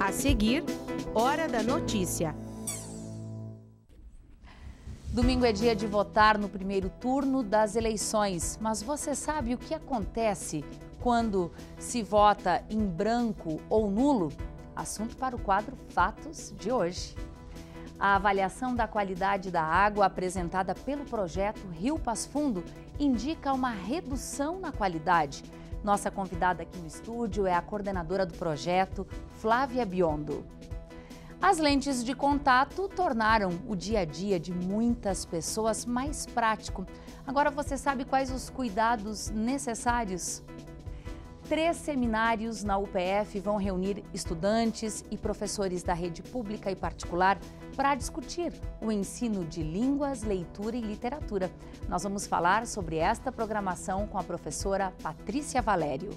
A seguir, Hora da Notícia. Domingo é dia de votar no primeiro turno das eleições, mas você sabe o que acontece quando se vota em branco ou nulo? Assunto para o quadro Fatos de hoje. A avaliação da qualidade da água apresentada pelo projeto Rio Passo Fundo indica uma redução na qualidade. Nossa convidada aqui no estúdio é a coordenadora do projeto, Flávia Biondo. As lentes de contato tornaram o dia a dia de muitas pessoas mais prático. Agora você sabe quais os cuidados necessários? 3 seminários na UPF vão reunir estudantes e professores da rede pública e particular para discutir o ensino de línguas, leitura e literatura. Nós vamos falar sobre esta programação com a professora Patrícia Valério.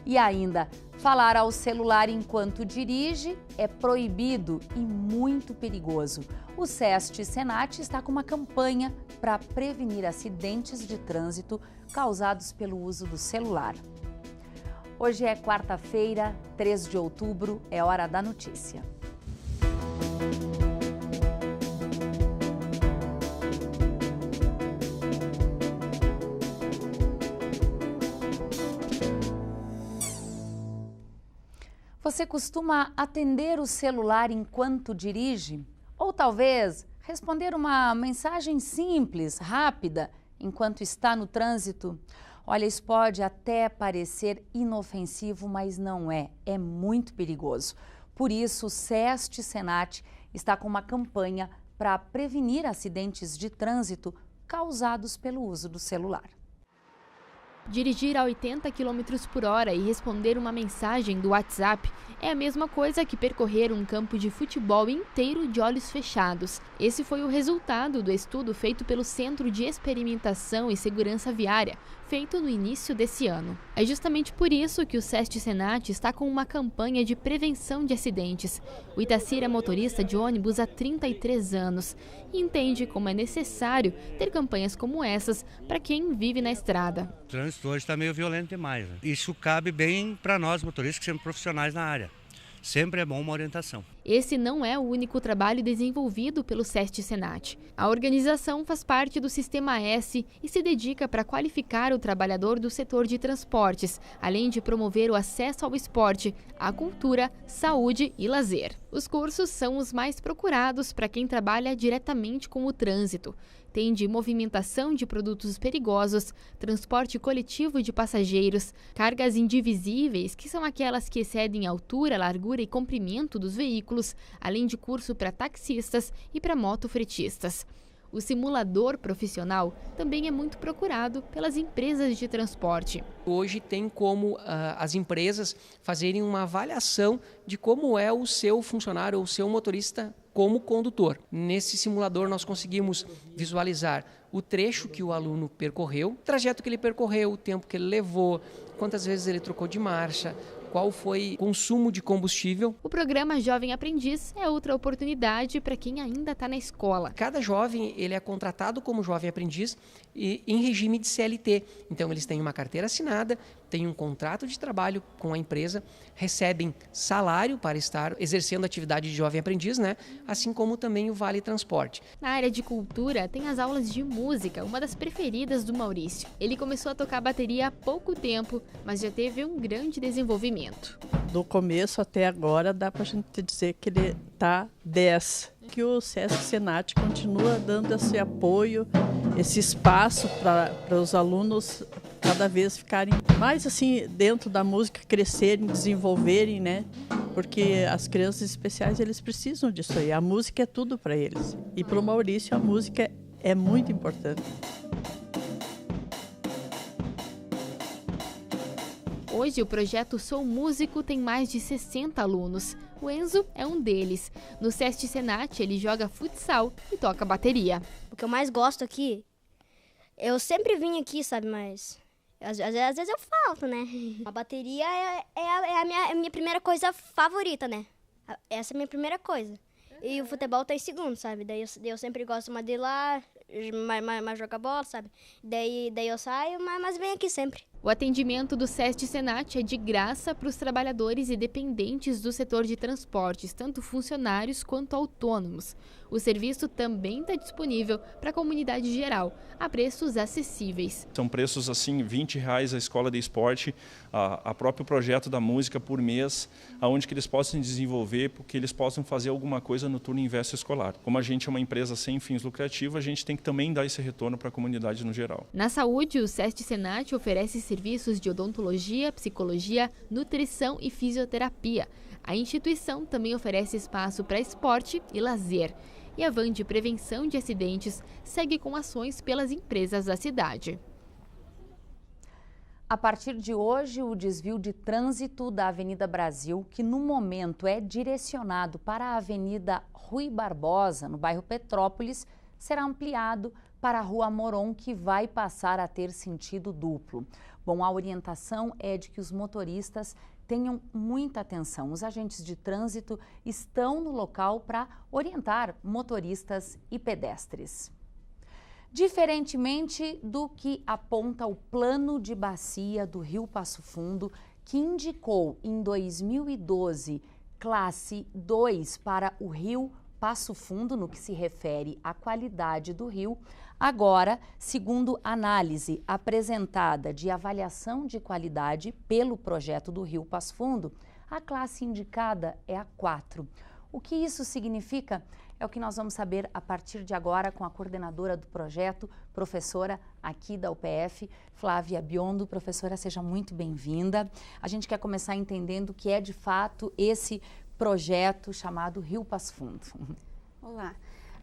E ainda, falar ao celular enquanto dirige é proibido e muito perigoso. O SEST Senat está com uma campanha para prevenir acidentes de trânsito causados pelo uso do celular. Hoje é quarta-feira, 3 de outubro, é hora da notícia. Você costuma atender o celular enquanto dirige? Ou talvez responder uma mensagem simples, rápida, enquanto está no trânsito? Olha, isso pode até parecer inofensivo, mas não é. É muito perigoso. Por isso, o SEST Senat está com uma campanha para prevenir acidentes de trânsito causados pelo uso do celular. Dirigir a 80 km por hora e responder uma mensagem do WhatsApp é a mesma coisa que percorrer um campo de futebol inteiro de olhos fechados. Esse foi o resultado do estudo feito pelo Centro de Experimentação e Segurança Viária, feito no início desse ano. É justamente por isso que o SEST Senat está com uma campanha de prevenção de acidentes. O Itacir é motorista de ônibus há 33 anos e entende como é necessário ter campanhas como essas para quem vive na estrada. O trânsito hoje está meio violento demais, né? Isso cabe bem para nós motoristas que somos profissionais na área. Sempre é bom uma orientação. Esse não é o único trabalho desenvolvido pelo SEST Senat. A organização faz parte do Sistema S e se dedica para qualificar o trabalhador do setor de transportes, além de promover o acesso ao esporte, à cultura, saúde e lazer. Os cursos são os mais procurados para quem trabalha diretamente com o trânsito. Tem de movimentação de produtos perigosos, transporte coletivo de passageiros, cargas indivisíveis, que são aquelas que excedem a altura, largura e comprimento dos veículos, além de curso para taxistas e para motofretistas. O simulador profissional também é muito procurado pelas empresas de transporte. Hoje tem como as empresas fazerem uma avaliação de como é o seu funcionário ou o seu motorista como condutor. Nesse simulador nós conseguimos visualizar o trecho que o aluno percorreu, o trajeto que ele percorreu, o tempo que ele levou, quantas vezes ele trocou de marcha, qual foi o consumo de combustível. O programa Jovem Aprendiz é outra oportunidade para quem ainda está na escola. Cada jovem ele é contratado como jovem aprendiz e em regime de CLT. Então eles têm uma carteira assinada, têm um contrato de trabalho com a empresa, recebem salário para estar exercendo a atividade de jovem aprendiz, né? Assim como também o Vale Transporte. Na área de cultura, tem as aulas de música, uma das preferidas do Maurício. Ele começou a tocar bateria há pouco tempo, mas já teve um grande desenvolvimento. Do começo até agora, dá para a gente dizer que ele está 10. Que o SESC Senat continua dando esse apoio, esse espaço para os alunos cada vez ficarem mais assim dentro da música, crescerem, desenvolverem, né? Porque as crianças especiais, eles precisam disso aí. A música é tudo para eles. E para o Maurício, a música é muito importante. Hoje, o projeto Sou Músico tem mais de 60 alunos. O Enzo é um deles. No SEST Senat, ele joga futsal e toca bateria. O que eu mais gosto aqui, eu sempre vim aqui, sabe, mas às vezes eu falto, né? A bateria é a minha primeira coisa favorita, né? Essa é a minha primeira coisa. E o futebol tá em segundo, sabe? Daí eu sempre gosto mais de ir lá, mais jogar bola, sabe? Daí eu saio, mas venho aqui sempre. O atendimento do SEST Senat é de graça para os trabalhadores e dependentes do setor de transportes, tanto funcionários quanto autônomos. O serviço também está disponível para a comunidade geral, a preços acessíveis. São preços assim, R$20 a escola de esporte, a próprio projeto da música por mês, aonde que eles possam desenvolver, porque eles possam fazer alguma coisa no turno inverso escolar. Como a gente é uma empresa sem fins lucrativos, a gente tem que também dar esse retorno para a comunidade no geral. Na saúde, o SEST Senat oferece serviços de odontologia, psicologia, nutrição e fisioterapia. A instituição também oferece espaço para esporte e lazer. E a van de prevenção de acidentes segue com ações pelas empresas da cidade. A partir de hoje, o desvio de trânsito da Avenida Brasil, que no momento é direcionado para a Avenida Rui Barbosa, no bairro Petrópolis, será ampliado para a Rua Moron, que vai passar a ter sentido duplo. Bom, a orientação é de que os motoristas tenham muita atenção. Os agentes de trânsito estão no local para orientar motoristas e pedestres. Diferentemente do que aponta o plano de bacia do Rio Passo Fundo, que indicou em 2012 classe 2 para o Rio Passo Fundo, no que se refere à qualidade do rio, agora, segundo análise apresentada de avaliação de qualidade pelo projeto do Rio Passo Fundo, a classe indicada é a 4. O que isso significa é o que nós vamos saber a partir de agora com a coordenadora do projeto, professora aqui da UPF, Flávia Biondo. Professora, seja muito bem-vinda. A gente quer começar entendendo o que é de fato esse projeto chamado Rio Passo Fundo. Olá.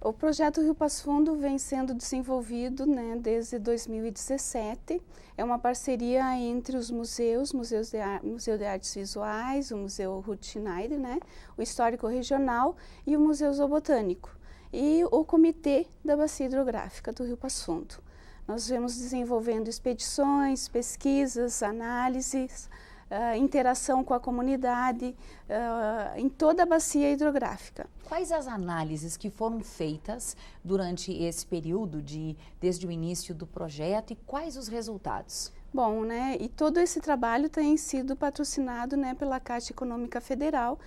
O projeto Rio Passo Fundo vem sendo desenvolvido desde 2017. É uma parceria entre os museus, Museu de Artes Visuais, o Museu Ruth Schneider, o Histórico Regional e o Museu Zoobotânico e o Comitê da Bacia Hidrográfica do Rio Passo Fundo. Nós vemos desenvolvendo expedições, pesquisas, análises, interação com a comunidade em toda a bacia hidrográfica. Quais as análises que foram feitas durante esse período, desde o início do projeto, e quais os resultados? Bom, e todo esse trabalho tem sido patrocinado pela Caixa Econômica Federal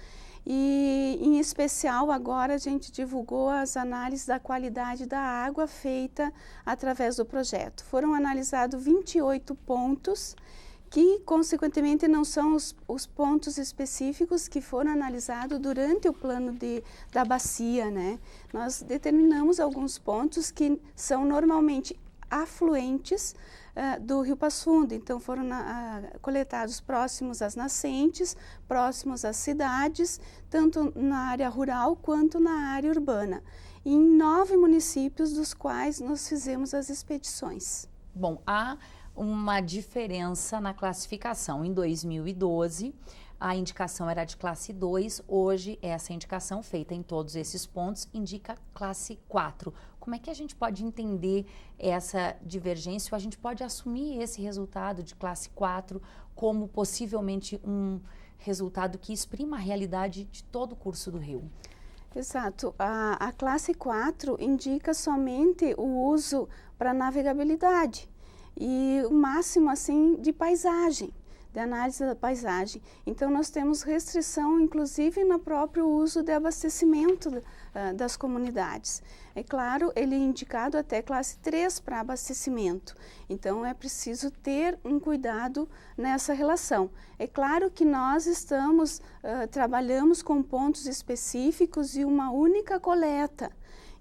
e, em especial, agora a gente divulgou as análises da qualidade da água feita através do projeto. Foram analisados 28 pontos, que, consequentemente, não são os pontos específicos que foram analisados durante o plano da bacia, Nós determinamos alguns pontos que são normalmente afluentes do Rio Passo Fundo, então foram coletados próximos às nascentes, próximos às cidades, tanto na área rural quanto na área urbana, em 9 municípios dos quais nós fizemos as expedições. Bom, há uma diferença na classificação. Em 2012, a indicação era de classe 2, hoje essa indicação feita em todos esses pontos indica classe 4. Como é que a gente pode entender essa divergência, ou a gente pode assumir esse resultado de classe 4 como possivelmente um resultado que exprima a realidade de todo o curso do rio? Exato. A classe 4 indica somente o uso para navegabilidade e o máximo assim de paisagem, de análise da paisagem. Então nós temos restrição inclusive no próprio uso de abastecimento das comunidades. É claro, ele é indicado até classe 3 para abastecimento, então é preciso ter um cuidado nessa relação. É claro que nós trabalhamos com pontos específicos e uma única coleta.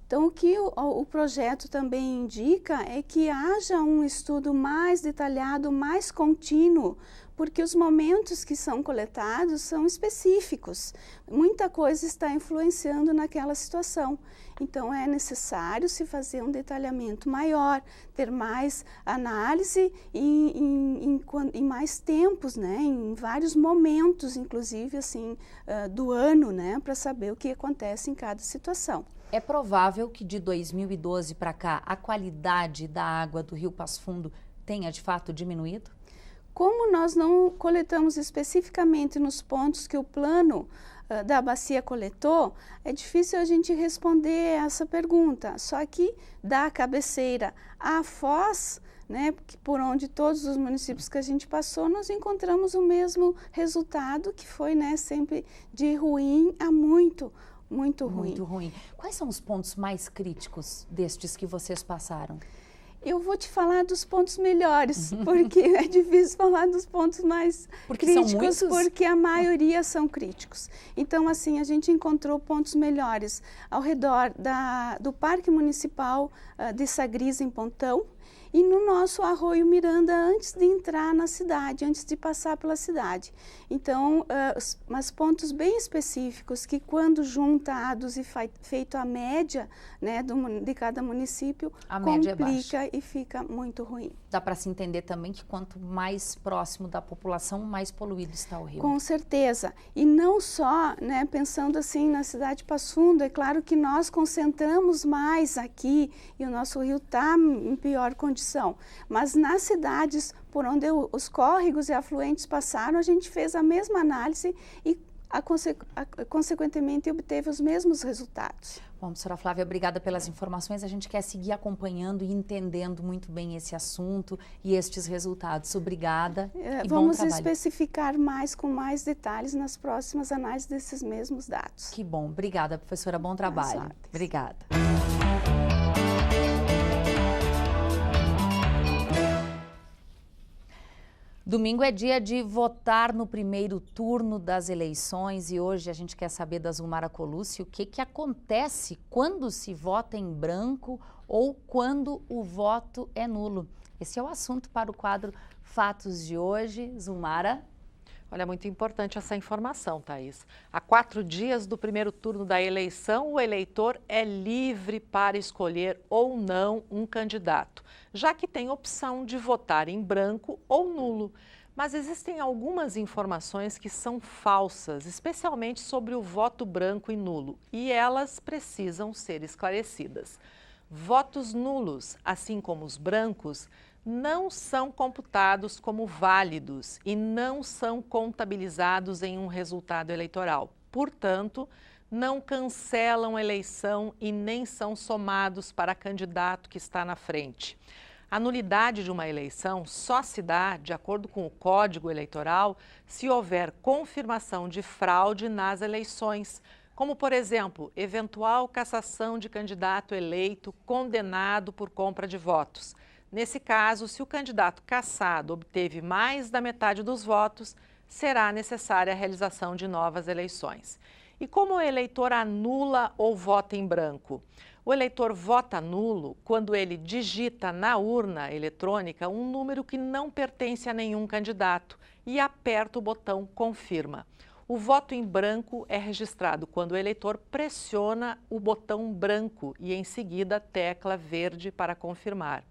Então, o que o projeto também indica é que haja um estudo mais detalhado, mais contínuo, porque os momentos que são coletados são específicos. Muita coisa está influenciando naquela situação. Então, é necessário se fazer um detalhamento maior, ter mais análise em mais tempos, em vários momentos, inclusive, assim, do ano, para saber o que acontece em cada situação. É provável que de 2012 para cá a qualidade da água do Rio Passo Fundo tenha de fato diminuído? Como nós não coletamos especificamente nos pontos que o plano da bacia coletou, é difícil a gente responder essa pergunta. Só que da cabeceira à foz, né, por onde todos os municípios que a gente passou, nós encontramos o mesmo resultado, que foi, né, sempre de ruim a muito ruim. Muito ruim. Quais são os pontos mais críticos destes que vocês passaram? Eu vou te falar dos pontos melhores, porque é difícil falar dos pontos mais críticos, são muitos? porque a maioria são críticos. Então, assim, a gente encontrou pontos melhores ao redor do Parque Municipal de Sagres, em Pontão, e no nosso Arroio Miranda, antes de entrar na cidade, antes de passar pela cidade. Então, mas pontos bem específicos que, quando juntados e feito a média, né, de cada município, a média complica e fica muito ruim. Dá para se entender também que quanto mais próximo da população, mais poluído está o rio. Com certeza. E não só, né, pensando assim na cidade de Passo Fundo, é claro que nós concentramos mais aqui e o nosso rio está em pior condição. Mas nas cidades por onde os córregos e afluentes passaram, a gente fez a mesma análise e, consequentemente, obteve os mesmos resultados. Bom, professora Flávia, obrigada pelas informações. A gente quer seguir acompanhando e entendendo muito bem esse assunto e estes resultados. Obrigada e vamos bom trabalho. Especificar mais, com mais detalhes, nas próximas análises desses mesmos dados. Que bom. Obrigada, professora. Bom trabalho. Obrigada. Domingo é dia de votar no primeiro turno das eleições e hoje a gente quer saber da Zulmara Colucci o que acontece quando se vota em branco ou quando o voto é nulo. Esse é o assunto para o quadro Fatos de hoje. Zulmara? Olha, muito importante essa informação, Thaís. Há 4 dias do primeiro turno da eleição, o eleitor é livre para escolher ou não um candidato, já que tem opção de votar em branco ou nulo. Mas existem algumas informações que são falsas, especialmente sobre o voto branco e nulo, e elas precisam ser esclarecidas. Votos nulos, assim como os brancos, não são computados como válidos e não são contabilizados em um resultado eleitoral. Portanto, não cancelam a eleição e nem são somados para candidato que está na frente. A nulidade de uma eleição só se dá, de acordo com o Código Eleitoral, se houver confirmação de fraude nas eleições, como, por exemplo, eventual cassação de candidato eleito condenado por compra de votos. Nesse caso, se o candidato cassado obteve mais da metade dos votos, será necessária a realização de novas eleições. E como o eleitor anula ou vota em branco? O eleitor vota nulo quando ele digita na urna eletrônica um número que não pertence a nenhum candidato e aperta o botão confirma. O voto em branco é registrado quando o eleitor pressiona o botão branco e, em seguida, a tecla verde para confirmar.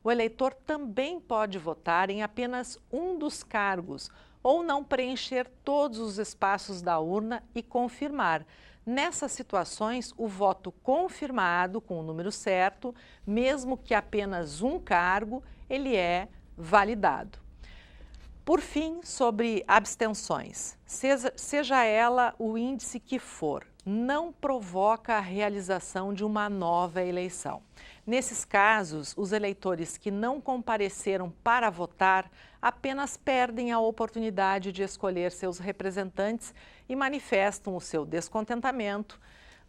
O eleitor também pode votar em apenas um dos cargos ou não preencher todos os espaços da urna e confirmar. Nessas situações, o voto confirmado com o número certo, mesmo que apenas um cargo, ele é validado. Por fim, sobre abstenções, seja ela o índice que for, não provoca a realização de uma nova eleição. Nesses casos, os eleitores que não compareceram para votar apenas perdem a oportunidade de escolher seus representantes e manifestam o seu descontentamento.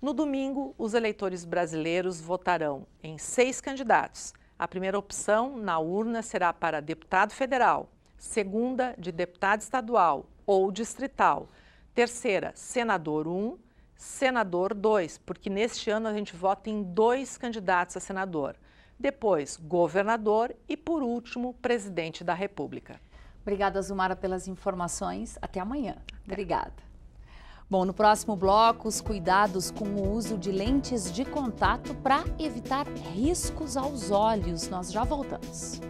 No domingo, os eleitores brasileiros votarão em 6 candidatos. A primeira opção na urna será para deputado federal, segunda, de deputado estadual ou distrital, terceira, senador 1, senador 2, porque neste ano a gente vota em 2 candidatos a senador. Depois, governador e, por último, presidente da República. Obrigada, Zulmara, pelas informações. Até amanhã. Obrigada. Bom, no próximo bloco, os cuidados com o uso de lentes de contato para evitar riscos aos olhos. Nós já voltamos.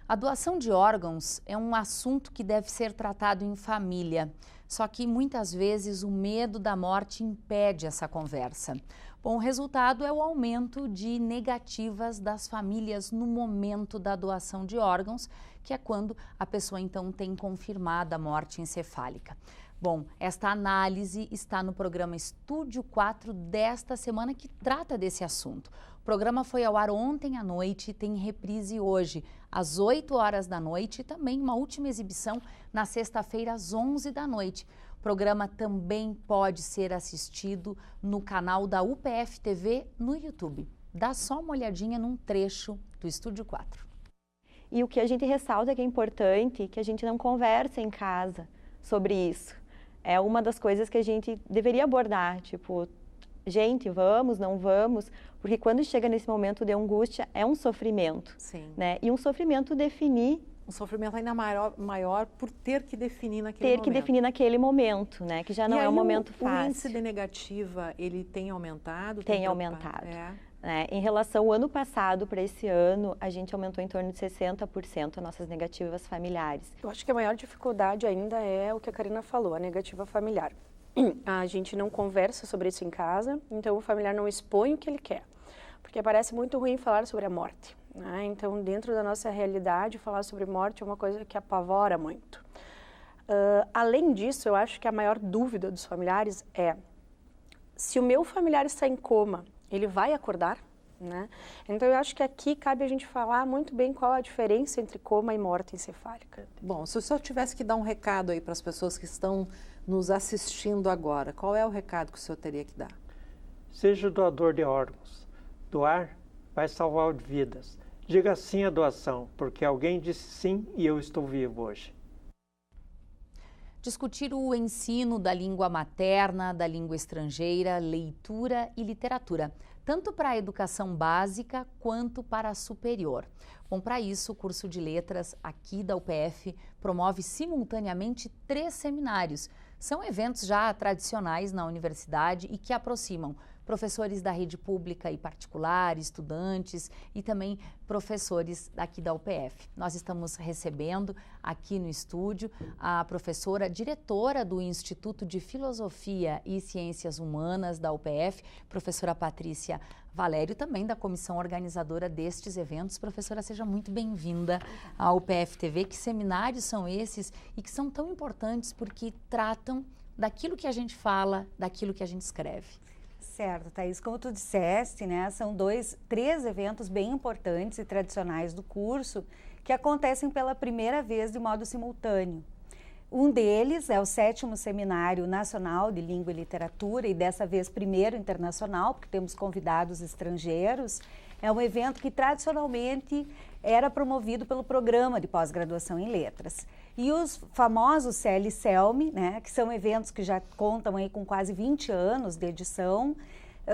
A doação de órgãos é um assunto que deve ser tratado em família, só que muitas vezes o medo da morte impede essa conversa. Bom, o resultado é o aumento de negativas das famílias no momento da doação de órgãos, que é quando a pessoa então tem confirmada a morte encefálica. Bom, esta análise está no programa Estúdio 4 desta semana, que trata desse assunto. O programa foi ao ar ontem à noite e tem reprise hoje, às 8 horas da noite, e também uma última exibição na sexta-feira, às 11 da noite. O programa também pode ser assistido no canal da UPF TV no YouTube. Dá só uma olhadinha num trecho do Estúdio 4. E o que a gente ressalta que é importante, que a gente não conversa em casa sobre isso. É uma das coisas que a gente deveria abordar, tipo, gente, vamos, não vamos, porque quando chega nesse momento de angústia, é um sofrimento. Sim. Né? E um sofrimento definir... Um sofrimento ainda maior por ter que definir naquele momento. Ter que definir naquele momento, né? Que já não é um momento fácil. O índice de negativa, ele tem aumentado? Tem aumentado. Em relação ao ano passado para esse ano, a gente aumentou em torno de 60% as nossas negativas familiares. Eu acho que a maior dificuldade ainda é o que a Karina falou, a negativa familiar. A gente não conversa sobre isso em casa, então o familiar não expõe o que ele quer, porque parece muito ruim falar sobre a morte, né? Então, dentro da nossa realidade, falar sobre morte é uma coisa que apavora muito. Além disso, eu acho que a maior dúvida dos familiares é: se o meu familiar está em coma, ele vai acordar? Né? Então, eu acho que aqui cabe a gente falar muito bem qual a diferença entre coma e morte encefálica. Bom, se o senhor tivesse que dar um recado aí para as pessoas que estão nos assistindo agora, qual é o recado que o senhor teria que dar? Seja doador de órgãos. Doar vai salvar vidas. Diga sim à doação, porque alguém disse sim e eu estou vivo hoje. Discutir o ensino da língua materna, da língua estrangeira, leitura e literatura, tanto para a educação básica quanto para a superior. Bom, para isso, o curso de letras aqui da UPF promove simultaneamente 3 seminários. São eventos já tradicionais na universidade e que aproximam professores da rede pública e particular, estudantes e também professores daqui da UPF. Nós estamos recebendo aqui no estúdio a professora diretora do Instituto de Filosofia e Ciências Humanas da UPF, professora Patrícia Valério, também da comissão organizadora destes eventos. Professora, seja muito bem-vinda à UPF TV. Que seminários são esses e que são tão importantes porque tratam daquilo que a gente fala, daquilo que a gente escreve? Certo, Thaís, como tu disseste, né, são 3 eventos bem importantes e tradicionais do curso que acontecem pela primeira vez de modo simultâneo. Um deles é o 7º Seminário Nacional de Língua e Literatura, e dessa vez primeiro internacional, porque temos convidados estrangeiros. É um evento que tradicionalmente era promovido pelo Programa de Pós-Graduação em Letras. E os famosos CL-CELM, né, que são eventos que já contam aí com quase 20 anos de edição,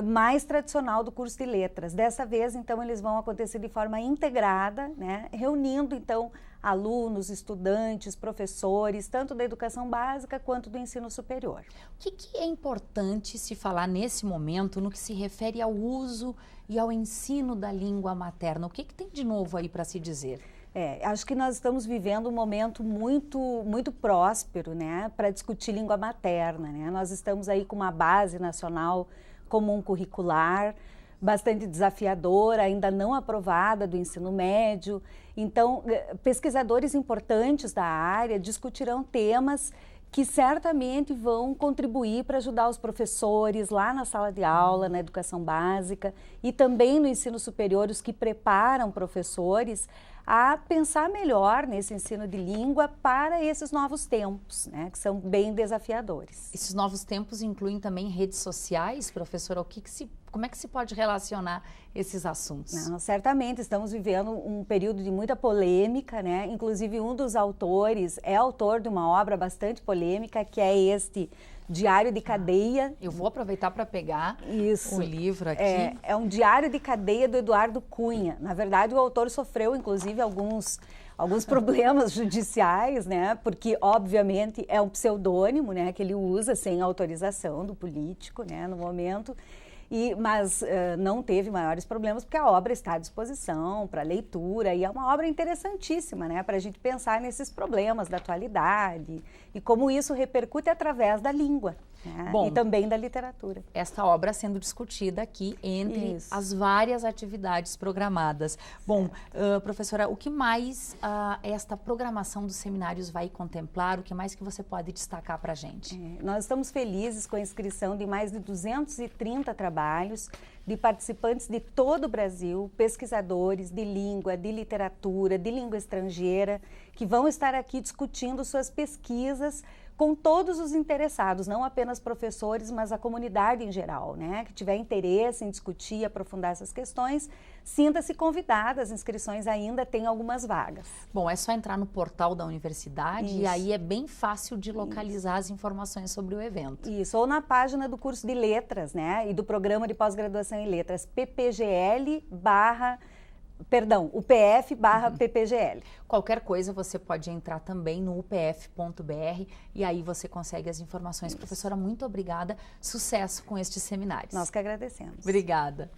mais tradicional do curso de letras. Dessa vez, então, eles vão acontecer de forma integrada, né, reunindo, então, alunos, estudantes, professores, tanto da educação básica quanto do ensino superior. O que é importante se falar nesse momento no que se refere ao uso e ao ensino da língua materna? O que tem de novo aí para se dizer? Acho que nós estamos vivendo um momento muito próspero, né, para discutir língua materna, né? Nós estamos aí com uma base nacional comum curricular, bastante desafiadora, ainda não aprovada do ensino médio. Então, pesquisadores importantes da área discutirão temas que certamente vão contribuir para ajudar os professores lá na sala de aula, na educação básica e também no ensino superior, os que preparam professores a pensar melhor nesse ensino de língua para esses novos tempos, né, que são bem desafiadores. Esses novos tempos incluem também redes sociais, professora? Como é que se pode relacionar esses assuntos? Não, certamente, estamos vivendo um período de muita polêmica, né? Inclusive um dos autores é autor de uma obra bastante polêmica, que é este Diário de Cadeia. Eu vou aproveitar para pegar o livro aqui. É um Diário de Cadeia do Eduardo Cunha. Na verdade, o autor sofreu, inclusive, alguns problemas judiciais, né? Porque, obviamente, é um pseudônimo, né? Que ele usa sem autorização do político, né? No momento. Mas não teve maiores problemas, porque a obra está à disposição para leitura, e é uma obra interessantíssima, né, para a gente pensar nesses problemas da atualidade e como isso repercute através da língua, né, Bom, e também da literatura. Esta obra sendo discutida aqui entre as várias atividades programadas. Bom, professora, o que mais esta programação dos seminários vai contemplar? O que mais que você pode destacar para a gente? Nós estamos felizes com a inscrição de mais de 230 trabalhos de participantes de todo o Brasil, pesquisadores de língua, de literatura, de língua estrangeira, que vão estar aqui discutindo suas pesquisas com todos os interessados, não apenas professores, mas a comunidade em geral, né? Que tiver interesse em discutir e aprofundar essas questões, sinta-se convidada, as inscrições ainda têm algumas vagas. Bom, é só entrar no portal da universidade e aí é bem fácil de localizar as informações sobre o evento. Isso, ou na página do curso de letras, né? E do programa de pós-graduação em letras, UPF/PPGL. Qualquer coisa você pode entrar também no upf.br e aí você consegue as informações. Professora, muito obrigada. Sucesso com estes seminários. Nós que agradecemos. Obrigada.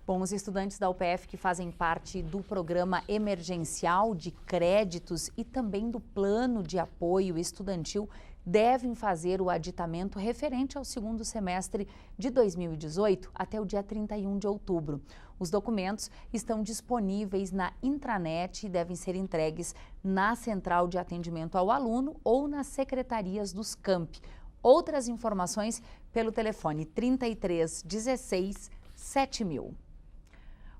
Bom, os estudantes da UPF que fazem parte do programa emergencial de créditos e também do plano de apoio estudantil devem fazer o aditamento referente ao segundo semestre de 2018 até o dia 31 de outubro. Os documentos estão disponíveis na intranet e devem ser entregues na Central de Atendimento ao Aluno ou nas secretarias dos campi. Outras informações pelo telefone 33 16 7000.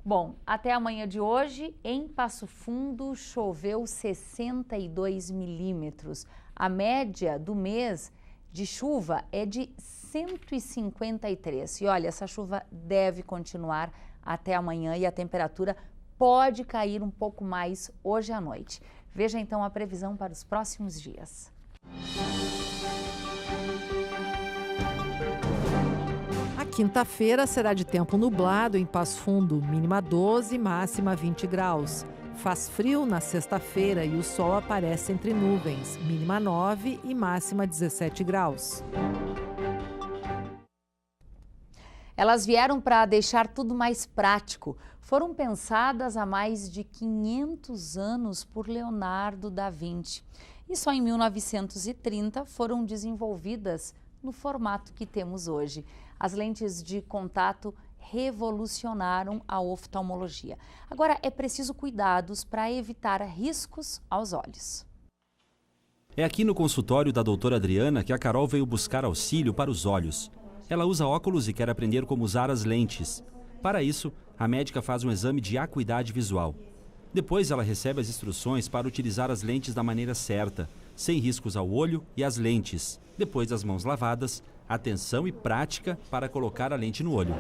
Bom, até amanhã de hoje, em Passo Fundo, choveu 62 milímetros. A média do mês de chuva é de 153. E olha, essa chuva deve continuar até amanhã e a temperatura pode cair um pouco mais hoje à noite. Veja então a previsão para os próximos dias. Quinta-feira será de tempo nublado em Passo Fundo, mínima 12, máxima 20 graus. Faz frio na sexta-feira e o sol aparece entre nuvens, mínima 9 e máxima 17 graus. Elas vieram para deixar tudo mais prático. Foram pensadas há mais de 500 anos por Leonardo da Vinci. E só em 1930 foram desenvolvidas no formato que temos hoje. As lentes de contato revolucionaram a oftalmologia. Agora é preciso cuidados para evitar riscos aos olhos. É aqui no consultório da doutora Adriana que a Carol veio buscar auxílio para os olhos. Ela usa óculos e quer aprender como usar as lentes. Para isso, a médica faz um exame de acuidade visual. Depois ela recebe as instruções para utilizar as lentes da maneira certa, sem riscos ao olho e às lentes. Depois das mãos lavadas, atenção e prática para colocar a lente no olho.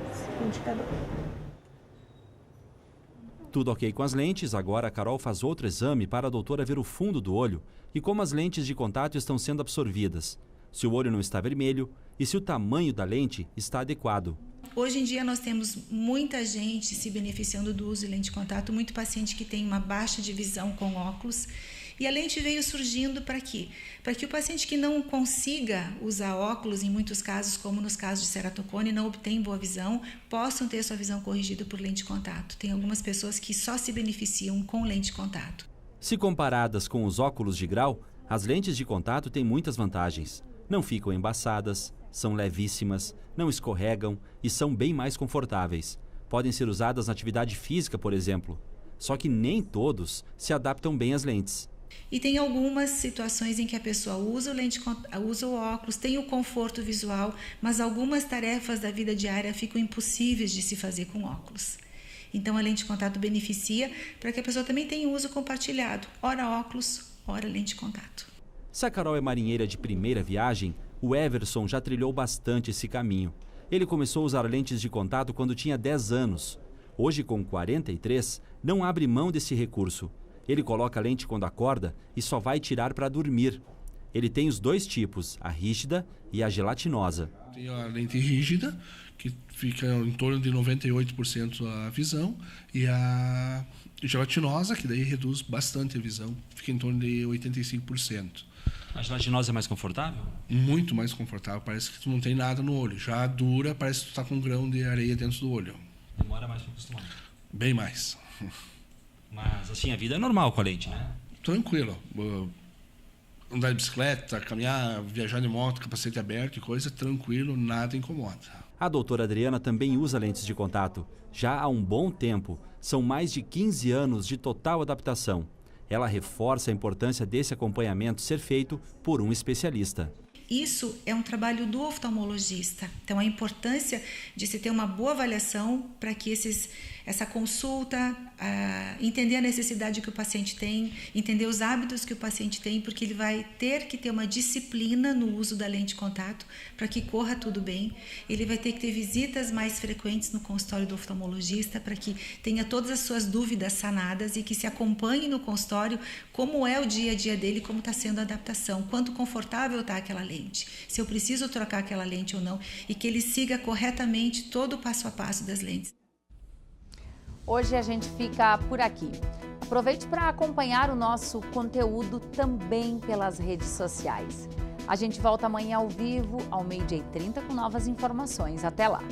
Tudo ok com as lentes, agora a Carol faz outro exame para a doutora ver o fundo do olho e como as lentes de contato estão sendo absorvidas, se o olho não está vermelho e se o tamanho da lente está adequado. Hoje em dia nós temos muita gente se beneficiando do uso de lente de contato, muito paciente que tem uma baixa de visão com óculos. E a lente veio surgindo para quê? Para que o paciente que não consiga usar óculos, em muitos casos, como nos casos de ceratocone, não obtém boa visão, possam ter sua visão corrigida por lente de contato. Tem algumas pessoas que só se beneficiam com lente de contato. Se comparadas com os óculos de grau, as lentes de contato têm muitas vantagens. Não ficam embaçadas, são levíssimas, não escorregam e são bem mais confortáveis. Podem ser usadas na atividade física, por exemplo. Só que nem todos se adaptam bem às lentes. E tem algumas situações em que a pessoa usa o óculos, tem o conforto visual, mas algumas tarefas da vida diária ficam impossíveis de se fazer com óculos. Então a lente de contato beneficia para que a pessoa também tenha uso compartilhado, ora óculos, ora lente de contato. Se a Carol é marinheira de primeira viagem, o Everson já trilhou bastante esse caminho. Ele começou a usar lentes de contato quando tinha 10 anos. Hoje, com 43, não abre mão desse recurso. Ele coloca a lente quando acorda e só vai tirar para dormir. Ele tem os dois tipos, a rígida e a gelatinosa. Tem a lente rígida, que fica em torno de 98% a visão, e a gelatinosa, que daí reduz bastante a visão, fica em torno de 85%. A gelatinose é mais confortável? Muito mais confortável, parece que tu não tem nada no olho. Já a dura, parece que tu está com um grão de areia dentro do olho. Demora mais para acostumar? Bem mais. Mas assim, a vida é normal com a lente, né? Tranquilo. Andar de bicicleta, caminhar, viajar de moto, capacete aberto e coisa, tranquilo, nada incomoda. A doutora Adriana também usa lentes de contato. Já há um bom tempo, são mais de 15 anos de total adaptação. Ela reforça a importância desse acompanhamento ser feito por um especialista. Isso é um trabalho do oftalmologista. Então, a importância de se ter uma boa avaliação para que essa consulta, entender a necessidade que o paciente tem, entender os hábitos que o paciente tem, porque ele vai ter que ter uma disciplina no uso da lente de contato para que corra tudo bem. Ele vai ter que ter visitas mais frequentes no consultório do oftalmologista para que tenha todas as suas dúvidas sanadas e que se acompanhe no consultório como é o dia a dia dele, como está sendo a adaptação, quanto confortável está aquela lente, se eu preciso trocar aquela lente ou não, e que ele siga corretamente todo o passo a passo das lentes. Hoje a gente fica por aqui. Aproveite para acompanhar o nosso conteúdo também pelas redes sociais. A gente volta amanhã ao vivo, ao 12h30, com novas informações. Até lá!